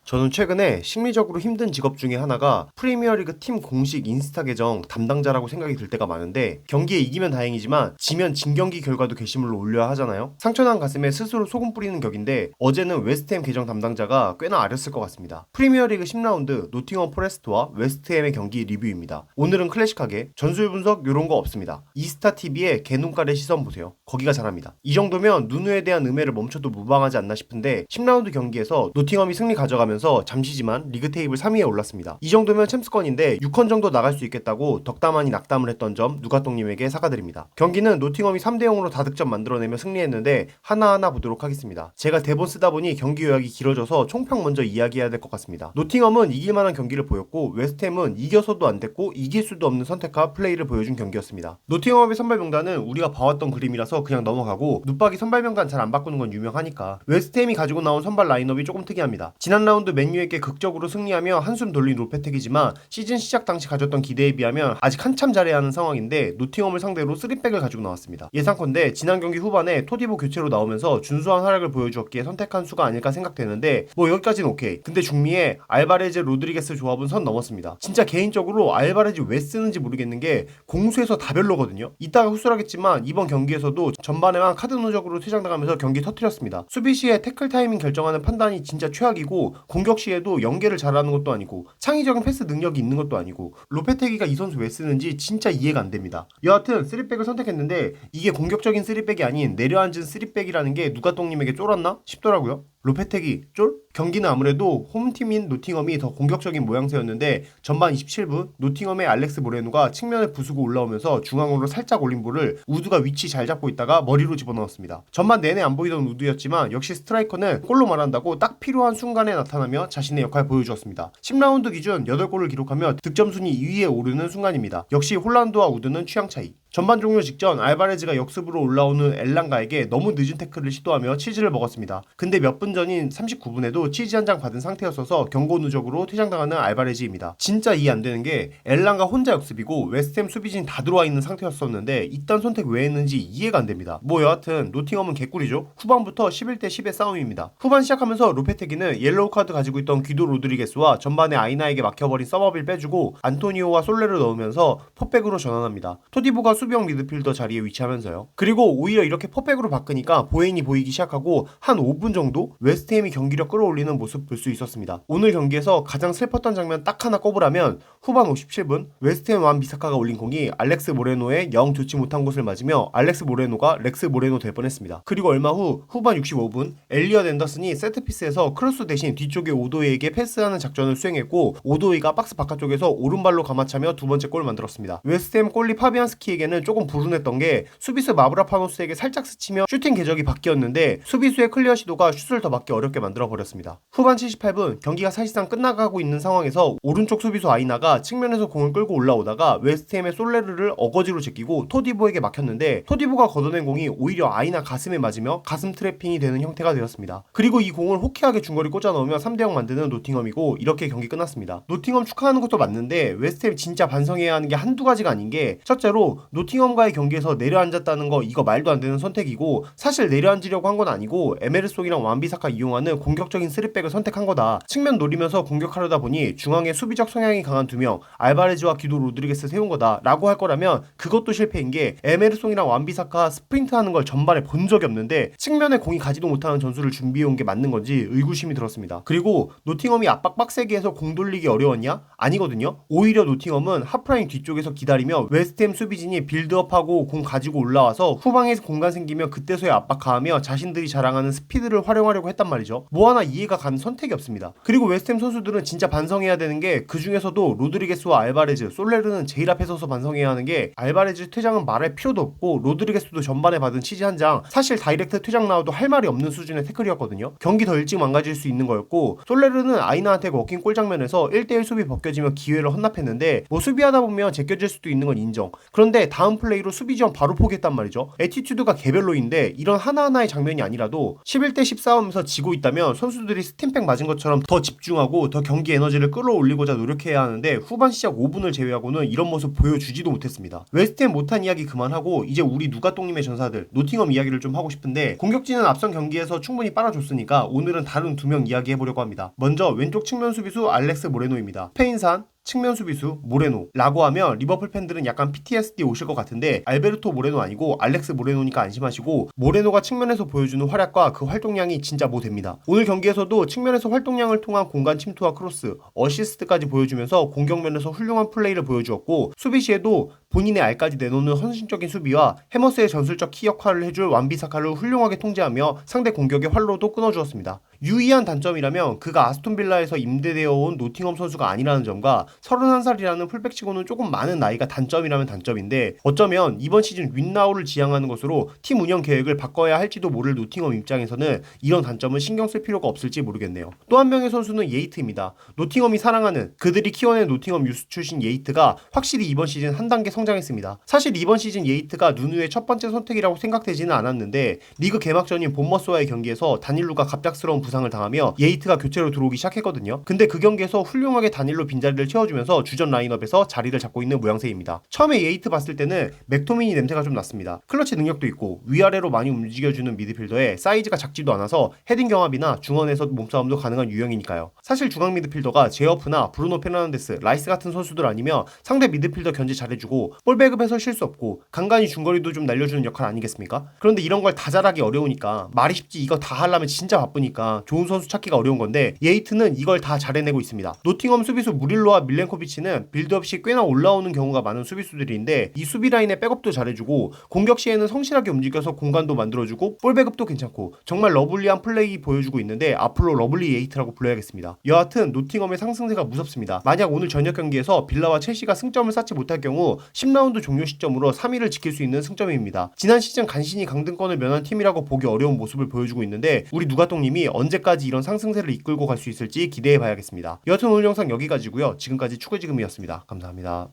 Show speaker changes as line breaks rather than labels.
저는 최근에 심리적으로 힘든 직업 중에 하나가 프리미어리그 팀 공식 인스타 계정 담당자라고 생각이 들 때가 많은데, 경기에 이기면 다행이지만 지면 진 경기 결과도 게시물로 올려야 하잖아요. 상처난 가슴에 스스로 소금 뿌리는 격인데, 어제는 웨스트햄 계정 담당자가 꽤나 아렸을 것 같습니다. 프리미어리그 10라운드 노팅엄 포레스트와 웨스트햄의 경기 리뷰입니다. 오늘은 클래식하게 전술 분석 요런 거 없습니다. 이스타TV의 개눈깔의 시선 보세요. 거기가 잘합니다. 이 정도면 누누에 대한 음해를 멈춰도 무방하지 않나 싶은데, 10라운드 경기에서 노팅엄이 승리 가져가면서 잠시지만 리그 테이블 3위에 올랐습니다. 이 정도면 챔스권인데 6권 정도 나갈 수 있겠다고 덕담아니 낙담을 했던 점 누가똥님에게 사과드립니다. 경기는 노팅엄이 3대0으로 다득점 만들어내며 승리했는데 하나하나 보도록 하겠습니다. 제가 대본 쓰다 보니 경기 요약이 길어져서 총평 먼저 이야기해야 될 것 같습니다. 노팅엄은 이길만한 경기를 보였고, 웨스트햄은 이겨서도 안 됐고 이길 수도 없는 선택과 플레이를 보여준 경기였습니다. 노팅엄의 선발 명단은 우리가 봐왔던 그림이라서 그냥 넘어가고, 눕박이 선발 명단 잘 안 바꾸는 건 유명하니까 웨스트햄이 가지고 나온 선발 라인업이 조금 특이합니다. 지난 라운드 맨유에게 극적으로 승리하며 한숨 돌린 로페텍이지만 시즌 시작 당시 가졌던 기대에 비하면 아직 한참 잘해야 하는 상황인데, 노팅엄을 상대로 3백을 가지고 나왔습니다. 예상컨대 지난 경기 후반에 토디보 교체로 나오면서 준수한 활약을 보여주었기에 선택한 수가 아닐까 생각되는데, 뭐 여기까지는 오케이. 근데 중미에 알바레즈 로드리게스 조합은 선 넘었습니다. 진짜 개인적으로 알바레즈 왜 쓰는지 모르겠는 게 공수에서 다 별로거든요. 이따가 후술하겠지만 이번 경기에서도 전반에만 카드 누적으로 퇴장당하면서 경기 터뜨렸습니다. 수비 시에 태클 타이밍 결정하는 판단이 진짜 최악이고, 공격 시에도 연계를 잘하는 것도 아니고 창의적인 패스 능력이 있는 것도 아니고, 로페테기가 이 선수 왜 쓰는지 진짜 이해가 안 됩니다. 여하튼 3백을 선택했는데 이게 공격적인 3백이 아닌 내려앉은 3백이라는 게 누가똥님에게 쫄았나 싶더라고요. 로페테기 쫄? 경기는 아무래도 홈팀인 노팅엄이 더 공격적인 모양새였는데, 전반 27분 노팅엄의 알렉스 모레노가 측면을 부수고 올라오면서 중앙으로 살짝 올린 볼을 우드가 위치 잘 잡고 있다가 머리로 집어넣었습니다. 전반 내내 안 보이던 우드였지만 역시 스트라이커는 골로 말한다고 딱 필요한 순간에 나타나며 자신의 역할 보여주었습니다. 10라운드 기준 8골을 기록하며 득점 순위 2위에 오르는 순간입니다. 역시 홀란드와 우드는 취향 차이. 전반 종료 직전 알바레즈가 역습으로 올라오는 엘랑가에게 너무 늦은 태클을 시도하며 치즈를 먹었습니다. 근데 몇 분 전인 39분에도 치즈 한 장 받은 상태였어서 경고 누적으로 퇴장당하는 알바레즈입니다. 진짜 이해 안 되는 게 엘랑가 혼자 역습이고 웨스트햄 수비진 다 들어와 있는 상태였었는데 이딴 선택 왜 했는지 이해가 안 됩니다. 뭐 여하튼 노팅엄은 개꿀이죠. 후반부터 11대 10의 싸움입니다. 후반 시작하면서 로페테기는 옐로우 카드 가지고 있던 귀도 로드리게스와 전반에 아이나에게 막혀버린 서머빌 빼주고 안토니오와 솔레를 넣으면서 포백으로 전환합니다. 토디보가 수비형 미드필더 자리에 위치하면서요. 그리고 오히려 이렇게 포백으로 바꾸니까 보행이 보이기 시작하고 한 5분 정도 웨스트햄이 경기력 끌어올리는 모습 볼 수 있었습니다. 오늘 경기에서 가장 슬펐던 장면 딱 하나 꼽으라면 후반 57분 웨스트햄 완 비사카가 올린 공이 알렉스 모레노의 영 좋지 못한 곳을 맞으며 알렉스 모레노가 렉스 모레노 될 뻔했습니다. 그리고 얼마 후 후반 65분 엘리엇 앤더슨이 세트피스에서 크로스 대신 뒤쪽에 오도이에게 패스하는 작전을 수행했고, 오도이가 박스 바깥쪽에서 오른발로 감아차며 두 번째 골을 만들었습니다. 웨스트햄 골리 파비안스키에게는 조금 불운했던 게 수비수 마브라파노스에게 살짝 스치며 슈팅 궤적이 바뀌었는데, 수비수의 클리어 시도가 슛을 더 맞기 어렵게 만들어버렸습니다. 후반 78분 경기가 사실상 끝나가고 있는 상황에서 오른쪽 수비수 아이나가 측면에서 공을 끌고 올라오다가 웨스트햄의 솔레르를 어거지로 제끼고 토디보에게 막혔는데, 토디보가 걷어낸 공이 오히려 아이나 가슴에 맞으며 가슴 트래핑이 되는 형태가 되었습니다. 그리고 이 공을 호쾌하게 중거리 꽂아 넣으며 3대0 만드는 노팅엄이고, 이렇게 경기 끝났습니다. 노팅엄 축하하는 것도 맞는데 웨스트햄 진짜 반성해야 하는 게 한두 가지가 아닌 게, 첫째로 노팅엄과의 경기에서 내려앉았다는 거 이거 말도 안 되는 선택이고, 사실 내려앉으려고 한 건 아니고 에메르송이랑 완비사카 이용하는 공격적인 3백을 선택한 거다. 측면 노리면서 공격하려다 보니 중앙에 수비적 성향이 강한 두 명 알바레즈와 기도 로드리게스 세운 거다 라고 할 거라면, 그것도 실패인 게 에메르송이랑 완비사카 스프린트하는 걸 전반에 본 적이 없는데 측면에 공이 가지도 못하는 전술을 준비해온 게 맞는 건지 의구심이 들었습니다. 그리고 노팅엄이 압박 빡세게 해서 공 돌리기 어려웠냐? 아니거든요. 오히려 노팅엄은 하프라인 뒤쪽에서 기다리며 웨스트햄 수비진이 빌드업하고 공 가지고 올라와서 후방에서 공간 생기면 그때서야 압박 가하며 자신들이 자랑하는 스피드를 활용하려고 했단 말이죠. 뭐 하나 이해가 가는 선택이 없습니다. 그리고 웨스트햄 선수들은 진짜 반성해야 되는 게, 그 중에서도 로드리게스와 알바레즈, 솔레르는 제일 앞에 서서 반성해야 하는 게, 알바레즈 퇴장은 말할 필요도 없고 로드리게스도 전반에 받은 치즈 한 장 사실 다이렉트 퇴장 나와도 할 말이 없는 수준의 태클이었거든요. 경기 더 일찍 망가질 수 있는 거였고, 솔레르는 아이나한테 먹힌 골 장면에서 1대1 수비 벗겨지며 기회를 헌납했는데, 뭐 수비하다 보면 제껴질 수도 있는 건 인정. 그런데 다음 플레이로 수비 지원 바로 포기했단 말이죠. 애티튜드가 개별로인데 이런 하나하나의 장면이 아니라도 11대 10 싸움에서 지고 있다면 선수들이 스팀팩 맞은 것처럼 더 집중하고 더 경기 에너지를 끌어올리고자 노력해야 하는데, 후반 시작 5분을 제외하고는 이런 모습 보여주지도 못했습니다. 웨스트햄 못한 이야기 그만하고 이제 우리 누가똥님의 전사들 노팅엄 이야기를 좀 하고 싶은데, 공격진은 앞선 경기에서 충분히 빨아줬으니까 오늘은 다른 두 명 이야기해보려고 합니다. 먼저 왼쪽 측면 수비수 알렉스 모레노입니다. 스페인산 측면 수비수 모레노 라고 하면 리버풀 팬들은 약간 PTSD 오실 것 같은데, 알베르토 모레노 아니고 알렉스 모레노니까 안심하시고, 모레노가 측면에서 보여주는 활약과 그 활동량이 진짜 뭐 됩니다. 오늘 경기에서도 측면에서 활동량을 통한 공간 침투와 크로스, 어시스트까지 보여주면서 공격면에서 훌륭한 플레이를 보여주었고, 수비 시에도 본인의 알까지 내놓는 헌신적인 수비와 해머스의 전술적 키 역할을 해줄 완비사카를 훌륭하게 통제하며 상대 공격의 활로도 끊어주었습니다. 유의한 단점이라면 그가 아스톤빌라에서 임대되어 온 노팅엄 선수가 아니라는 점과 31살이라는 풀백치고는 조금 많은 나이가 단점이라면 단점인데, 어쩌면 이번 시즌 윈나우를 지향하는 것으로 팀 운영 계획을 바꿔야 할지도 모를 노팅엄 입장에서는 이런 단점은 신경 쓸 필요가 없을지 모르겠네요. 또 한 명의 선수는 예이트입니다. 노팅엄이 사랑하는, 그들이 키워낸 노팅엄 유스 출신 예이트가 확실히 이번 시즌 한 단계 성장했습니다. 사실 이번 시즌 예이트가 누누의 첫 번째 선택이라고 생각되지는 않았는데, 리그 개막전인 본머스와의 경기에서 다닐루가 갑작스러운 부상을 당하며 예이트가 교체로 들어오기 시작했거든요. 근데 그 경기에서 훌륭하게 다닐루 빈자리를 채워주면서 주전 라인업에서 자리를 잡고 있는 모양새입니다. 처음에 예이트 봤을 때는 맥토미니 냄새가 좀 났습니다. 클러치 능력도 있고 위아래로 많이 움직여주는 미드필더에 사이즈가 작지도 않아서 헤딩 경합이나 중원에서 몸싸움도 가능한 유형이니까요. 사실 중앙 미드필더가 제어프나 브루노 페르난데스, 라이스 같은 선수들 아니면 상대 미드필더 견제 잘해주고 볼백업해서 실수 없고 간간히 중거리도 좀 날려주는 역할 아니겠습니까? 그런데 이런 걸 다 잘하기 어려우니까, 말이 쉽지 이거 다 하려면 진짜 바쁘니까 좋은 선수 찾기가 어려운 건데, 예이트는 이걸 다 잘해내고 있습니다. 노팅엄 수비수 무릴로와 밀렌코비치는 빌드업 시 꽤나 올라오는 경우가 많은 수비수들인데, 이 수비 라인의 백업도 잘해주고 공격 시에는 성실하게 움직여서 공간도 만들어주고 볼백업도 괜찮고 정말 러블리한 플레이 보여주고 있는데, 앞으로 러블리 예이트라고 불러야겠습니다. 여하튼 노팅엄의 상승세가 무섭습니다. 만약 오늘 저녁 경기에서 빌라와 첼시가 승점을 쌓지 못할 경우 10라운드 종료 시점으로 3위를 지킬 수 있는 승점입니다. 지난 시즌 간신히 강등권을 면한 팀이라고 보기 어려운 모습을 보여주고 있는데, 우리 누가똥님이 언제까지 이런 상승세를 이끌고 갈 수 있을지 기대해 봐야겠습니다. 여하튼 오늘 영상 여기까지고요. 지금까지 추가지금이었습니다. 감사합니다.